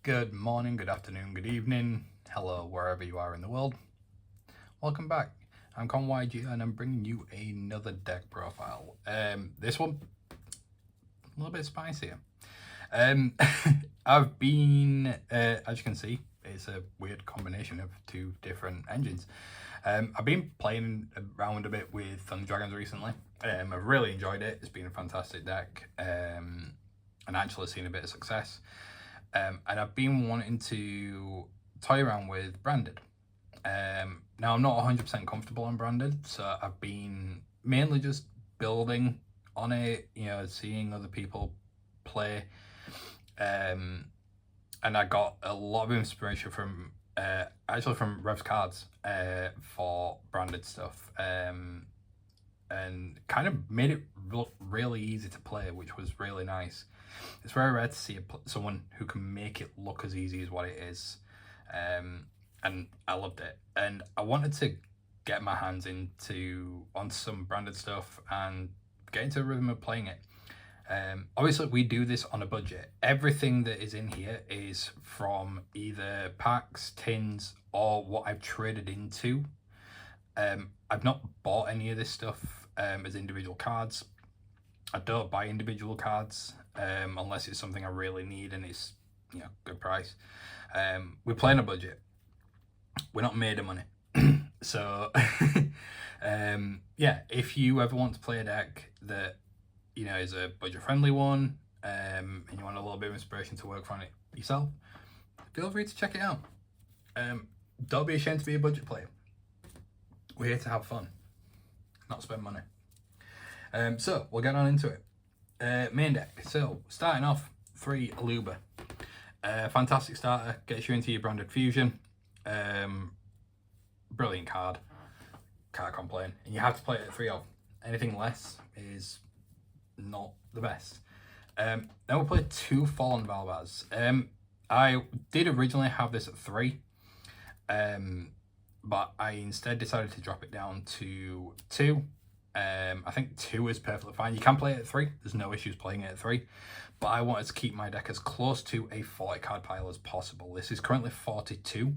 Good morning, good afternoon, good evening, hello wherever you are in the world. Welcome back. I'm ConYG and I'm bringing you another deck profile. This one a little bit spicier. I've been, as you can see, it's a weird combination of two different engines. I've been playing around a bit with Thunder Dragons recently. I've really enjoyed it. It's been a fantastic deck, and actually seen a bit of success. And I've been wanting to toy around with Branded. Now I'm not 100% comfortable on Branded, so I've been mainly just building on it, seeing other people play. And I got a lot of inspiration from actually from Revs Cards for Branded stuff. And kind of made it look really easy to play, which was really nice. It's very rare to see someone who can make it look as easy as what it is, and I loved it. And I wanted to get my hands on some Branded stuff and get into the rhythm of playing it. Obviously, we do this on a budget. Everything that is in here is from either packs, tins, or what I've traded into. I've not bought any of this stuff as individual cards. I don't buy individual cards unless it's something I really need and it's good price. We play on a budget. We're not made of money. So if you ever want to play a deck that is a budget friendly one, and you want a little bit of inspiration to work on it yourself, feel free to check it out. Don't be ashamed to be a budget player. We're here to have fun, not spend money. So we'll get on into it. Main deck. So starting off, 3 Aluba. Fantastic starter, gets you into your Branded Fusion. Brilliant card. Can't complain. And you have to play it at 3 of. Anything less is not the best. Then we'll play 2 Fallen Valvas. I did originally have this at 3. But I instead decided to drop it down to 2. I think 2 is perfectly fine. You can play it at 3. There's no issues playing it at 3. But I wanted to keep my deck as close to a 40 card pile as possible. This is currently 42.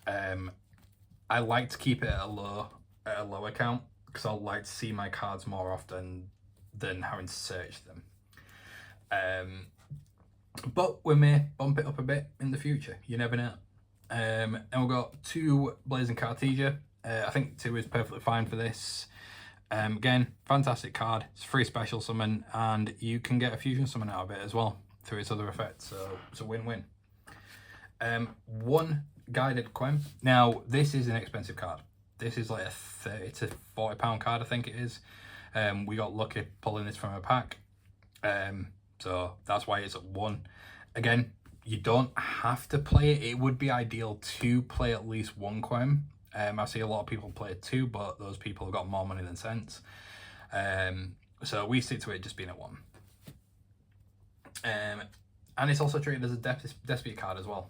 I like to keep it at a lower count because I like to see my cards more often than having to search them. But we may bump it up a bit in the future. You never know. And we've got 2 Blazing Cartesia. I think 2 is perfectly fine for this. Again, fantastic card. It's free special summon, and you can get a fusion summon out of it as well through its other effects. So it's a win-win. 1 Guided Quem. Now, this is an expensive card. This is like a 30 to 40 pound card, I think it is. We got lucky pulling this from a pack. So that's why it's at 1. Again, you don't have to play it. It would be ideal to play at least 1 Quem. I see a lot of people play 2, but those people have got more money than sense. So we stick to it just being at 1. And it's also treated as a Despia card as well.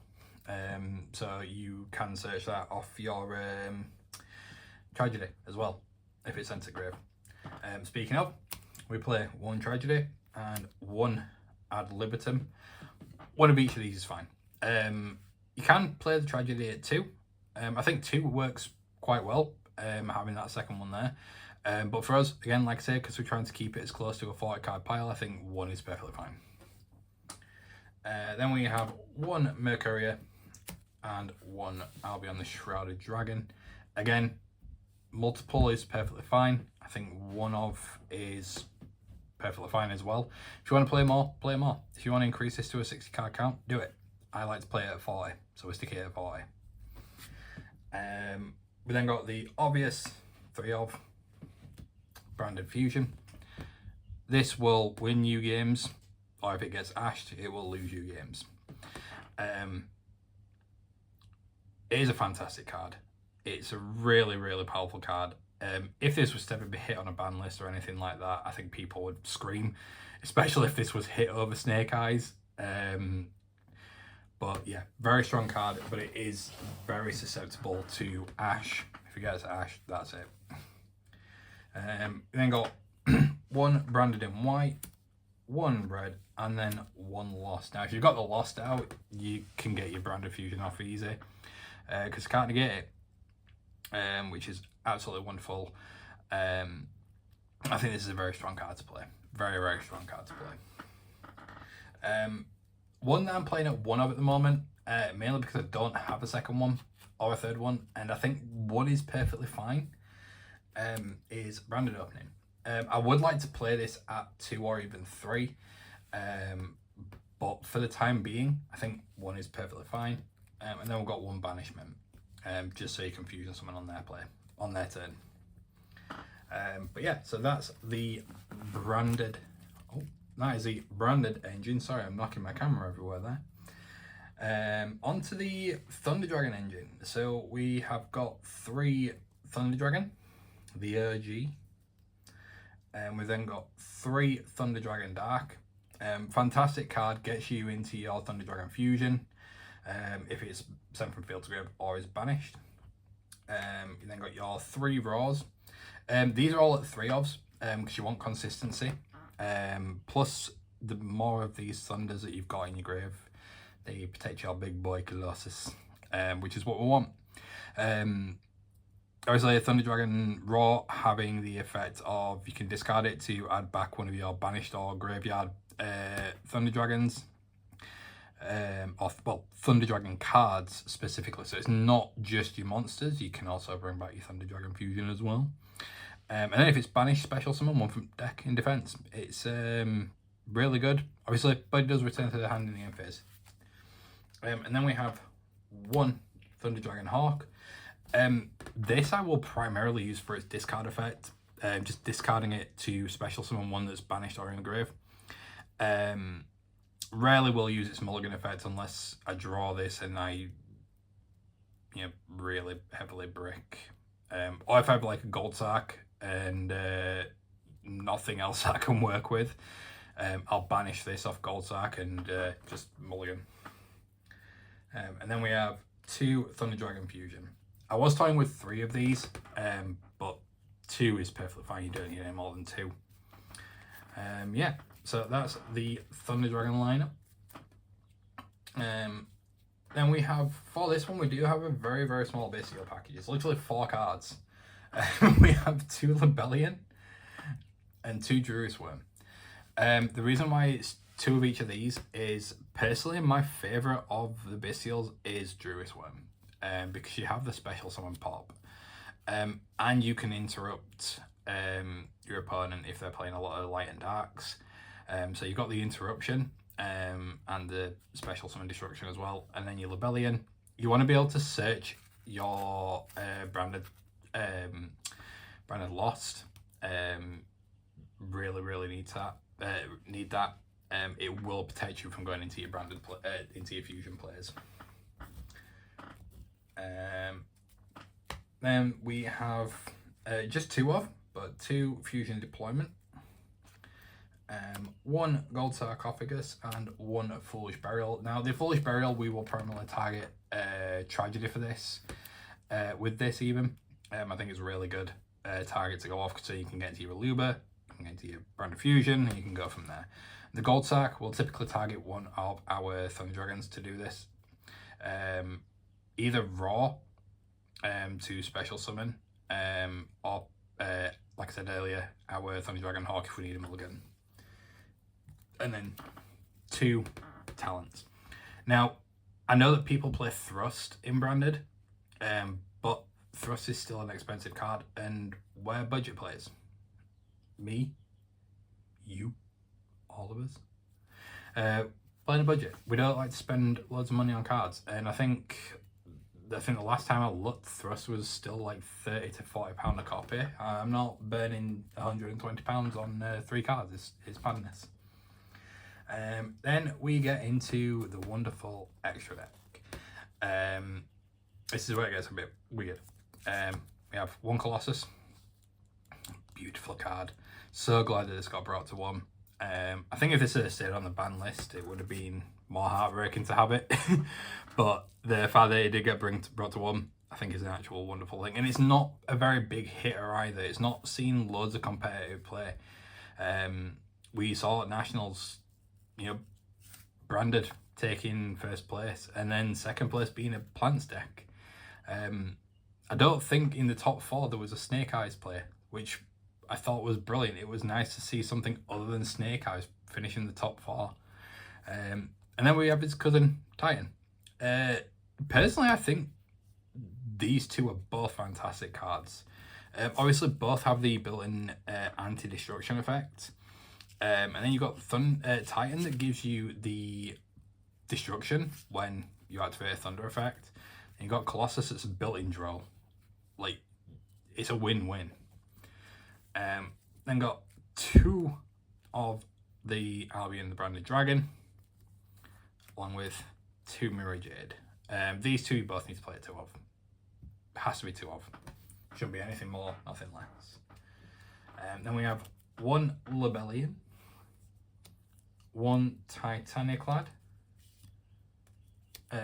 So you can search that off your Tragedy as well, if it's sent to grave. Speaking of, we play 1 Tragedy and 1 Ad Libitum. 1 of each of these is fine. You can play the Tragedy at 2. I think 2 works quite well, having that second one there. But for us, again, like I say, because we're trying to keep it as close to a 40 card pile, I think 1 is perfectly fine. Then we have 1 Mercuria and 1 Albion the Shrouded Dragon. Again, multiple is perfectly fine. I think 1 of is perfectly fine as well. If you want to play more, play more. If you want to increase this to a 60 card count, do it. I like to play it at 40, so we stick it at 40. We then got the obvious 3 of Branded Fusion. This will win you games, or if it gets ashed, it will lose you games. It is a fantastic card. It's a really, really powerful card. If this was to ever be hit on a ban list or anything like that, I think people would scream, especially if this was hit over Snake Eyes. But yeah, very strong card, but it is very susceptible to Ash. If it gets Ash, that's it. We then got 1 Branded in White, 1 red, and then 1 lost. Now, if you've got the lost out, you can get your Branded Fusion off easy, because you can't negate it, which is absolutely wonderful. I think this is a very strong card to play. Very, very strong card to play. One that I'm playing at 1 of at the moment, mainly because I don't have a second one or a third one, and I think 1 is perfectly fine, is Branded Opening. I would like to play this at 2 or even 3, but for the time being, I think 1 is perfectly fine. And then we've got 1 Banishment, just so you can fusion someone on their turn. But yeah, so that's the branded. Oh, that is the branded engine. Sorry, I'm knocking my camera everywhere there. Onto the Thunder Dragon engine. So we have got 3 Thunder Dragon, the OG, and we've then got 3 Thunder Dragon Dark. Fantastic card, gets you into your Thunder Dragon Fusion if it's sent from field to grave or is banished. You then got your 3 Raws. These are all at 3 ofs because you want consistency. Plus, the more of these Thunders that you've got in your grave, they protect your big boy Colossus, which is what we want. Obviously, Thunder Dragon Raw having the effect of you can discard it to add back one of your banished or graveyard Thunder Dragons. Well, Thunder Dragon cards specifically, so it's not just your monsters, you can also bring back your Thunder Dragon Fusion as well. And then if it's banished, special summon 1 from deck in defense. It's really good. Obviously, but it does return to the hand in the end phase. And then we have 1 Thunder Dragon Hawk. This I will primarily use for its discard effect, just discarding it to special summon 1 that's banished or in the grave. Rarely will use its mulligan effect unless I draw this and I, really heavily brick. Or if I have like a gold sack and nothing else I can work with, I'll banish this off gold sack and just mulligan. And then we have 2 Thunder Dragon Fusion. I was toying with 3 of these, but 2 is perfectly fine. You don't need any more than 2. Yeah, so that's the Thunder Dragon lineup. Then we have, for this one, we do have a very, very small bestial package. It's literally 4 cards. We have 2 Libellion and 2 Druris Worm. The reason why it's 2 of each of these is, personally, my favourite of the bestials is Druris Worm. Because you have the special summon pop. And you can interrupt your opponent if they're playing a lot of light and darks. So you've got the interruption and the special summon destruction as well. And then your Libellion. You want to be able to search your branded Lost. Really needs that. Need that. It will protect you from going into your branded into your fusion plays. Then we have just 2 fusion deployment. 1 gold sarcophagus and 1 foolish burial. Now the foolish burial we will primarily target tragedy for this. With this even, I think it's a really good target to go off, so you can get into your Aluba, you can get into your Branded Fusion, and you can go from there. The gold sack will typically target 1 of our Thunder Dragons to do this. Either raw to special summon, or like I said earlier, our Thunder Dragon Hawk if we need a mulligan. And then 2 talents. Now, I know that people play Thrust in Branded, but Thrust is still an expensive card, and we're budget players. Me, you, all of us. Playing a budget. We don't like to spend loads of money on cards, and I think the last time I looked, Thrust was still like £30 to £40 a copy. I'm not burning £120 on 3 cards. It's madness. Then we get into the wonderful extra deck. This is where it gets a bit weird. We have 1 Colossus. Beautiful card. So glad that this got brought to 1. I think if this had stayed on the ban list, it would have been more heartbreaking to have it. But the fact that it did get brought to 1, I think is an actual wonderful thing. And it's not a very big hitter either. It's not seen loads of competitive play. we saw at Nationals, you know, Branded taking first place and then second place being a Plants deck. I don't think in the top 4 there was a Snake Eyes play, which I thought was brilliant. It was nice to see something other than Snake Eyes finishing the top 4. And then we have his cousin Titan. Personally, I think these two are both fantastic cards. Obviously, both have the built-in anti-destruction effect. And then you've got Titan that gives you the destruction when you activate a Thunder effect. And you've got Colossus that's a built-in draw. Like, it's a win-win. Then got 2 of the Albion the Branded Dragon, along with 2 Mirror Jade. These 2 you both need to play 2 of. Has to be 2 of. Shouldn't be anything more, nothing less. Then we have 1 Lebellion, 1 Titaniaclad,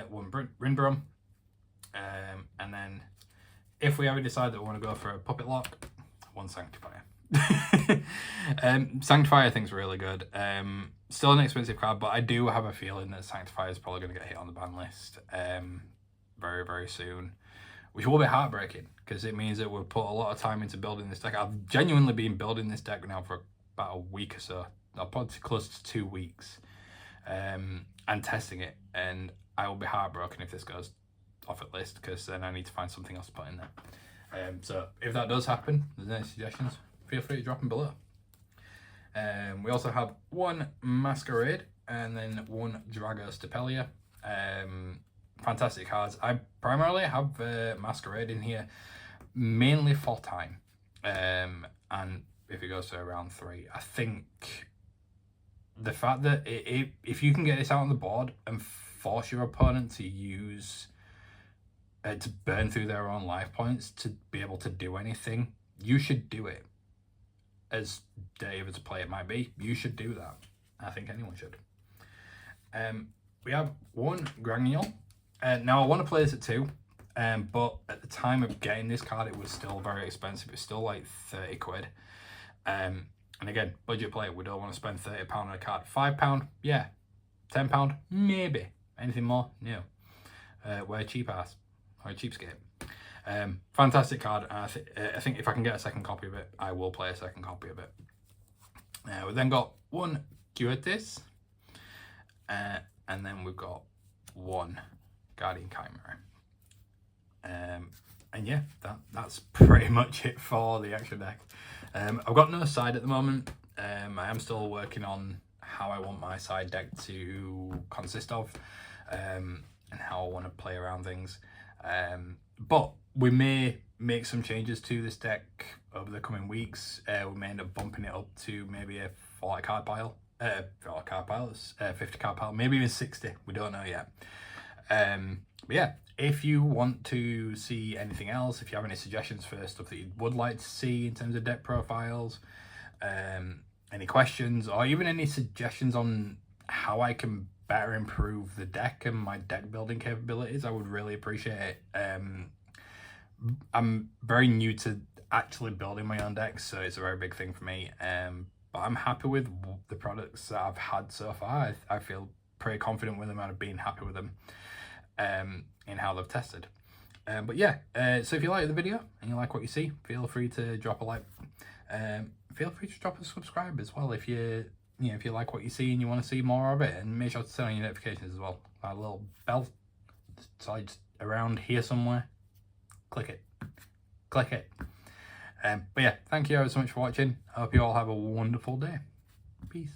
1 Rindbrum, and then if we ever decide that we want to go for a Puppet Lock, 1 Sanctifier. Sanctifier I think is really good. Still an expensive card, but I do have a feeling that Sanctifier is probably going to get hit on the ban list very, very soon, which will be heartbreaking because it means that we've put a lot of time into building this deck. I've genuinely been building this deck now for about a week or so. I'll probably close to 2 weeks, and testing it, and I will be heartbroken if this goes off at list, because then I need to find something else to put in there. So if that does happen, there's any suggestions, feel free to drop them below. We also have 1 Masquerade and then 1 Dragos Stapelia. Fantastic cards. I primarily have Masquerade in here mainly for time, and if it goes to around 3, I think the fact that if you can get this out on the board and force your opponent to use to burn through their own life points to be able to do anything, you should do it. As dirty of a play it might be, you should do that. I think anyone should. We have 1 Granule. Now I want to play this at 2, but at the time of getting this card, it was still very expensive. It's still like 30 quid. And again, budget play. We don't want to spend £30 on a card. £5, yeah. £10, maybe. Anything more? No. We're a cheap ass. Or a cheapskate. Fantastic card. I think if I can get a second copy of it, I will play a second copy of it. We've then got 1 Cuetis, and then we've got 1 Guardian Chimera. And yeah, that's pretty much it for the extra deck. I've got no side at the moment. I am still working on how I want my side deck to consist of, and how I want to play around things. But we may make some changes to this deck over the coming weeks. We may end up bumping it up to maybe a 40 card pile. 40 card piles, 50 card pile, maybe even 60. We don't know yet. But yeah, if you want to see anything else, if you have any suggestions for stuff that you would like to see in terms of deck profiles, any questions, or even any suggestions on how I can better improve the deck and my deck building capabilities, I would really appreciate it. I'm very new to actually building my own decks, so it's a very big thing for me. But I'm happy with the products that I've had so far. I feel pretty confident with them, and I've been happy with them in how they've tested. But yeah, so if you like the video and you like what you see, feel free to drop a like. Feel free to drop a subscribe as well if you like what you see and you want to see more of it, and make sure to turn on your notifications as well. That little bell slides around here somewhere. Click it. But yeah, thank you ever so much for watching. I hope you all have a wonderful day. Peace.